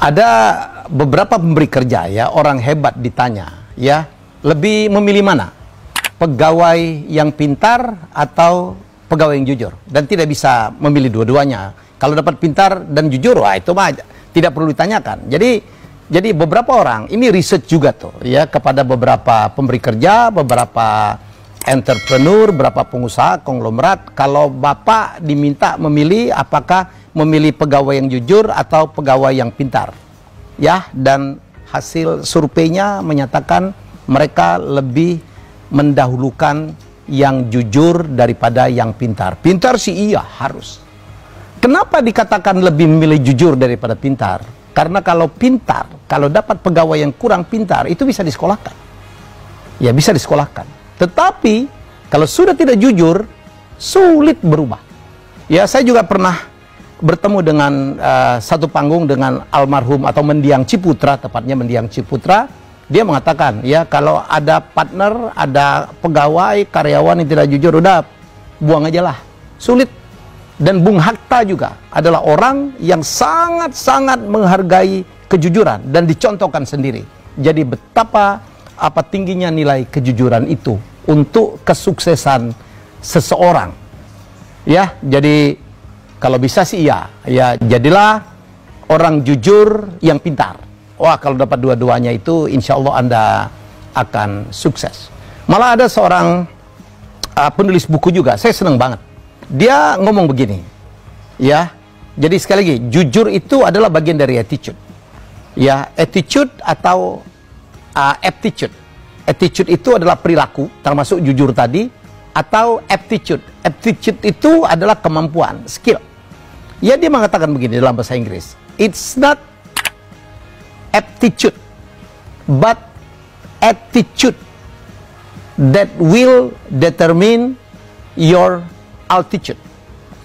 Ada beberapa pemberi kerja ya, orang hebat ditanya ya, lebih memilih mana? Pegawai yang pintar atau pegawai yang jujur? Dan tidak bisa memilih dua-duanya. Kalau dapat pintar dan jujur, wah itu mah tidak perlu ditanyakan. Jadi beberapa orang, ini research juga tuh ya, kepada beberapa pemberi kerja, beberapa entrepreneur, beberapa pengusaha, konglomerat. Kalau Bapak diminta memilih, apakah memilih pegawai yang jujur atau pegawai yang pintar? Ya, dan hasil surveinya menyatakan mereka lebih mendahulukan yang jujur daripada yang pintar. Pintar sih iya, harus. Kenapa dikatakan lebih memilih jujur daripada pintar? Karena kalau pintar, kalau dapat pegawai yang kurang pintar, itu bisa disekolahkan. Ya, bisa disekolahkan. Tetapi, kalau sudah tidak jujur, sulit berubah. Ya, saya juga pernah bertemu dengan satu panggung dengan almarhum atau mendiang Ciputra, tepatnya mendiang Ciputra. Dia mengatakan, ya kalau ada partner, ada pegawai, karyawan yang tidak jujur, udah buang aja lah. Sulit. Dan Bung Hatta juga adalah orang yang sangat-sangat menghargai kejujuran dan dicontohkan sendiri. Jadi betapa tingginya nilai kejujuran itu untuk kesuksesan seseorang. Ya, jadi kalau bisa sih ya jadilah orang jujur yang pintar. Wah, kalau dapat dua-duanya itu insya Allah Anda akan sukses. Malah ada seorang penulis buku juga, saya senang banget. Dia ngomong begini, ya. Jadi sekali lagi, jujur itu adalah bagian dari attitude. Ya, attitude atau aptitude. Attitude itu adalah perilaku, termasuk jujur tadi, atau aptitude. Aptitude itu adalah kemampuan, skill. Ya, dia mengatakan begini dalam bahasa Inggris. It's not aptitude, but attitude that will determine your altitude.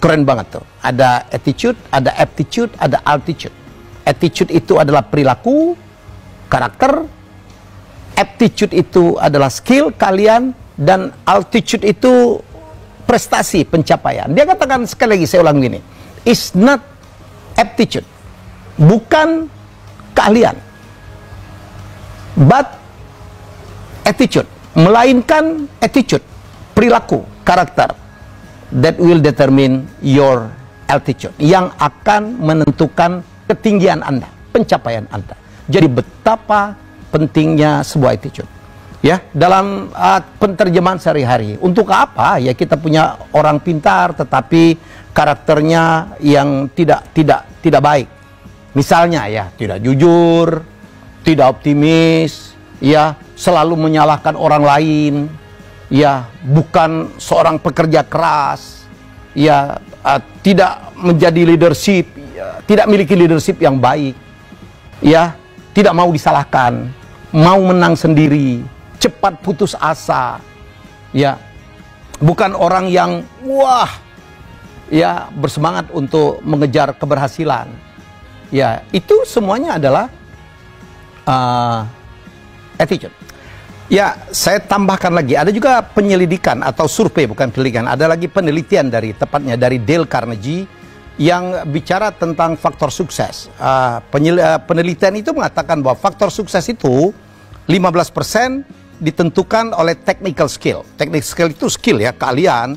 Keren banget tuh. Ada attitude, ada aptitude, ada altitude. Attitude itu adalah perilaku, karakter. Aptitude itu adalah skill kalian. Dan altitude itu prestasi, pencapaian. Dia katakan sekali lagi, saya ulang gini. It's not aptitude. Bukan keahlian. But attitude. Melainkan attitude. Perilaku, karakter. That will determine your altitude. Yang akan menentukan ketinggian Anda, pencapaian Anda. Jadi betapa pentingnya sebuah attitude. Ya, dalam penterjemahan sehari-hari. Untuk apa ya kita punya orang pintar tetapi karakternya yang tidak baik. Misalnya ya, tidak jujur, tidak optimis, ya, selalu menyalahkan orang lain. Ya, bukan seorang pekerja keras, ya, tidak menjadi leadership, ya, tidak memiliki leadership yang baik, ya, tidak mau disalahkan, mau menang sendiri, cepat putus asa, ya, bukan orang yang wah, ya, bersemangat untuk mengejar keberhasilan, ya, itu semuanya adalah attitude. Ya, saya tambahkan lagi, ada juga penyelidikan atau survei, bukan penyelidikan, ada lagi penelitian tepatnya dari Dale Carnegie yang bicara tentang faktor sukses. Penelitian itu mengatakan bahwa faktor sukses itu 15% ditentukan oleh technical skill. Technical skill itu skill ya, keahlian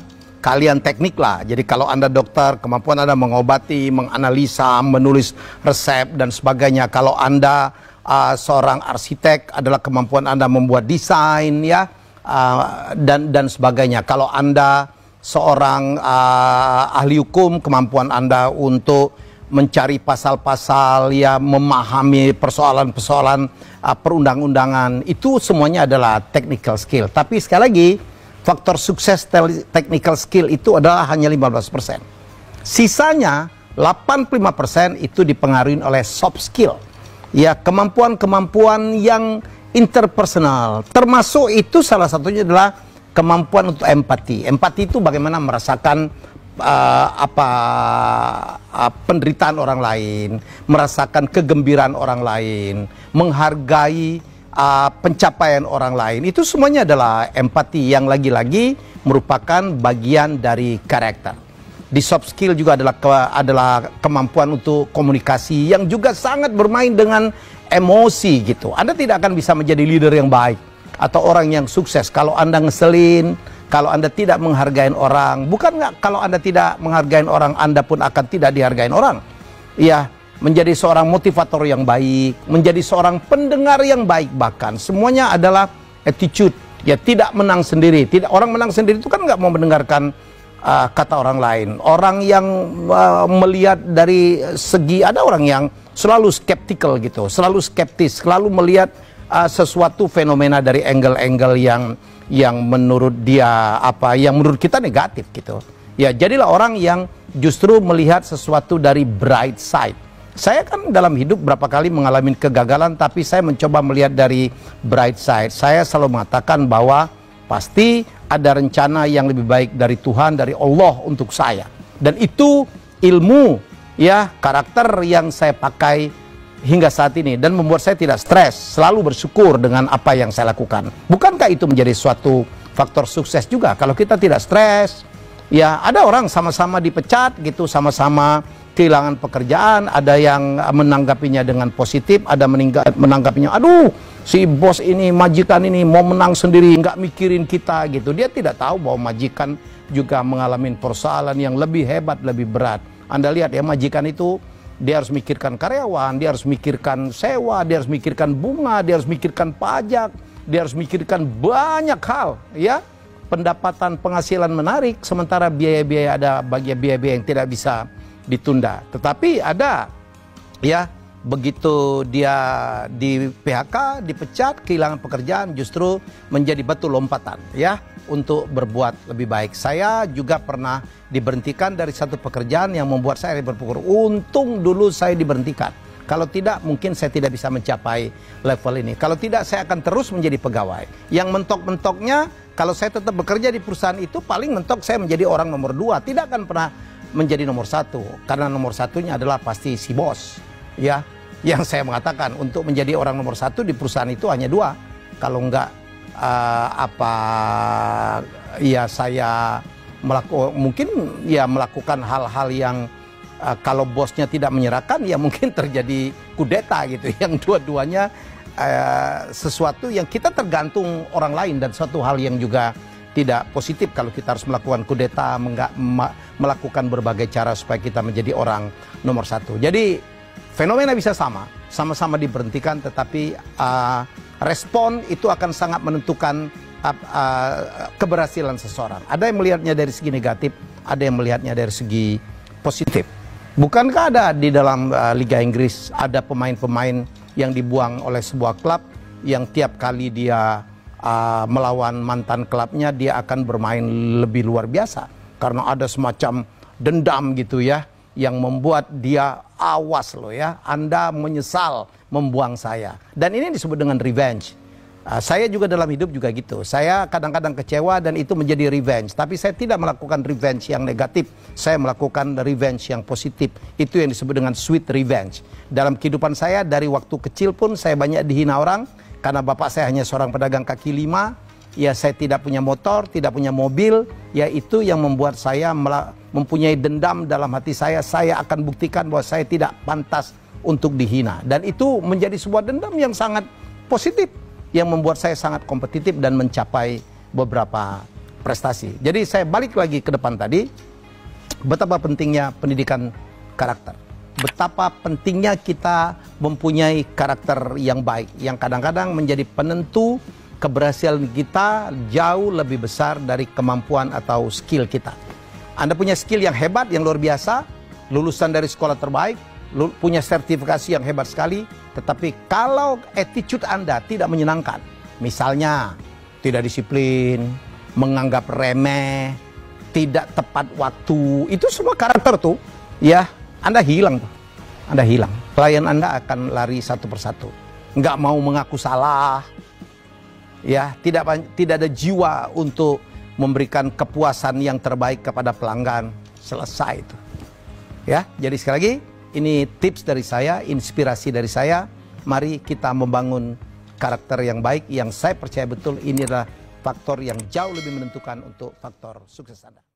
teknik lah. Jadi kalau Anda dokter, kemampuan Anda mengobati, menganalisa, menulis resep dan sebagainya. Kalau Anda seorang arsitek, adalah kemampuan Anda membuat desain ya, dan sebagainya. Kalau Anda seorang ahli hukum, kemampuan Anda untuk mencari pasal-pasal ya, memahami persoalan-persoalan perundang-undangan, itu semuanya adalah technical skill. Tapi sekali lagi, faktor sukses technical skill itu adalah hanya 15%. Sisanya 85% itu dipengaruhi oleh soft skill. Ya, kemampuan-kemampuan yang interpersonal. Termasuk itu salah satunya adalah kemampuan untuk empati. Empati itu bagaimana merasakan penderitaan orang lain, merasakan kegembiraan orang lain, menghargai pencapaian orang lain. Itu semuanya adalah empati yang lagi-lagi merupakan bagian dari karakter. Di soft skill juga adalah kemampuan untuk komunikasi yang juga sangat bermain dengan emosi gitu. Anda tidak akan bisa menjadi leader yang baik atau orang yang sukses kalau Anda ngeselin, kalau Anda tidak menghargai orang. Bukan nggak, kalau Anda tidak menghargai orang, Anda pun akan tidak dihargai orang. Ya, menjadi seorang motivator yang baik, menjadi seorang pendengar yang baik, bahkan semuanya adalah attitude. Ya, tidak menang sendiri. Orang menang sendiri itu kan nggak mau mendengarkan kata orang lain. Orang yang melihat dari segi, ada orang yang selalu skeptical gitu, selalu skeptis, selalu melihat sesuatu fenomena dari angle-angle yang menurut dia yang menurut kita negatif gitu. Ya, jadilah orang yang justru melihat sesuatu dari bright side. Saya kan dalam hidup berapa kali mengalami kegagalan, tapi saya mencoba melihat dari bright side. Saya selalu mengatakan bahwa pasti ada rencana yang lebih baik dari Tuhan, dari Allah untuk saya. Dan itu ilmu, ya, karakter yang saya pakai hingga saat ini. Dan membuat saya tidak stres, selalu bersyukur dengan apa yang saya lakukan. Bukankah itu menjadi suatu faktor sukses juga? Kalau kita tidak stres, ya ada orang sama-sama dipecat gitu, sama-sama kehilangan pekerjaan, ada yang menanggapinya dengan positif, ada menanggapinya, aduh, si bos ini, majikan ini mau menang sendiri, nggak mikirin kita gitu. Dia tidak tahu bahwa majikan juga mengalami persoalan yang lebih hebat, lebih berat. Anda lihat ya, majikan itu dia harus mikirkan karyawan, dia harus mikirkan sewa, dia harus mikirkan bunga, dia harus mikirkan pajak, dia harus mikirkan banyak hal, ya. Pendapatan penghasilan menarik, sementara biaya-biaya, ada bagian biaya-biaya yang tidak bisa ditunda. Tetapi ada, ya, begitu dia di PHK, dipecat, kehilangan pekerjaan, justru menjadi batu lompatan, ya, untuk berbuat lebih baik. Saya juga pernah diberhentikan dari satu pekerjaan yang membuat saya berpikir, untung dulu saya diberhentikan. Kalau tidak, mungkin saya tidak bisa mencapai level ini. Kalau tidak, saya akan terus menjadi pegawai. Yang mentok-mentoknya, kalau saya tetap bekerja di perusahaan itu, paling mentok saya menjadi orang nomor 2. Tidak akan pernah menjadi nomor 1, karena nomor satunya adalah pasti si bos, ya. Yang saya mengatakan untuk menjadi orang nomor 1 di perusahaan itu hanya 2. Kalau enggak ya saya melakukan hal-hal yang kalau bosnya tidak menyerahkan, ya mungkin terjadi kudeta gitu. Yang dua-duanya sesuatu yang kita tergantung orang lain, dan suatu hal yang juga tidak positif kalau kita harus melakukan kudeta, melakukan berbagai cara supaya kita menjadi orang nomor 1. Jadi fenomena bisa sama-sama diberhentikan, tetapi respon itu akan sangat menentukan keberhasilan seseorang. Ada yang melihatnya dari segi negatif, ada yang melihatnya dari segi positif. Bukankah ada di dalam Liga Inggris ada pemain-pemain yang dibuang oleh sebuah klub yang tiap kali dia melawan mantan klubnya, dia akan bermain lebih luar biasa karena ada semacam dendam gitu ya, yang membuat dia, awas loh ya, Anda menyesal membuang saya. Dan ini disebut dengan revenge. Saya juga dalam hidup juga gitu. Saya kadang-kadang kecewa dan itu menjadi revenge. Tapi saya tidak melakukan revenge yang negatif. Saya melakukan revenge yang positif. Itu yang disebut dengan sweet revenge. Dalam kehidupan saya dari waktu kecil pun saya banyak dihina orang. Karena bapak saya hanya seorang pedagang kaki 5, ya saya tidak punya motor, tidak punya mobil, ya itu yang membuat saya mempunyai dendam dalam hati saya. Saya akan buktikan bahwa saya tidak pantas untuk dihina. Dan itu menjadi sebuah dendam yang sangat positif, yang membuat saya sangat kompetitif dan mencapai beberapa prestasi. Jadi saya balik lagi ke depan tadi, betapa pentingnya pendidikan karakter. Betapa pentingnya kita mempunyai karakter yang baik, yang kadang-kadang menjadi penentu keberhasilan kita jauh lebih besar dari kemampuan atau skill kita. Anda punya skill yang hebat, yang luar biasa, lulusan dari sekolah terbaik, punya sertifikasi yang hebat sekali, tetapi kalau attitude Anda tidak menyenangkan, misalnya tidak disiplin, menganggap remeh, tidak tepat waktu, itu semua karakter tuh, ya, Anda hilang tuh. Anda hilang. Klien Anda akan lari satu persatu. Nggak mau mengaku salah, ya, tidak ada jiwa untuk memberikan kepuasan yang terbaik kepada pelanggan. Selesai itu. Ya, jadi sekali lagi, ini tips dari saya, inspirasi dari saya. Mari kita membangun karakter yang baik, yang saya percaya betul ini adalah faktor yang jauh lebih menentukan untuk faktor sukses Anda.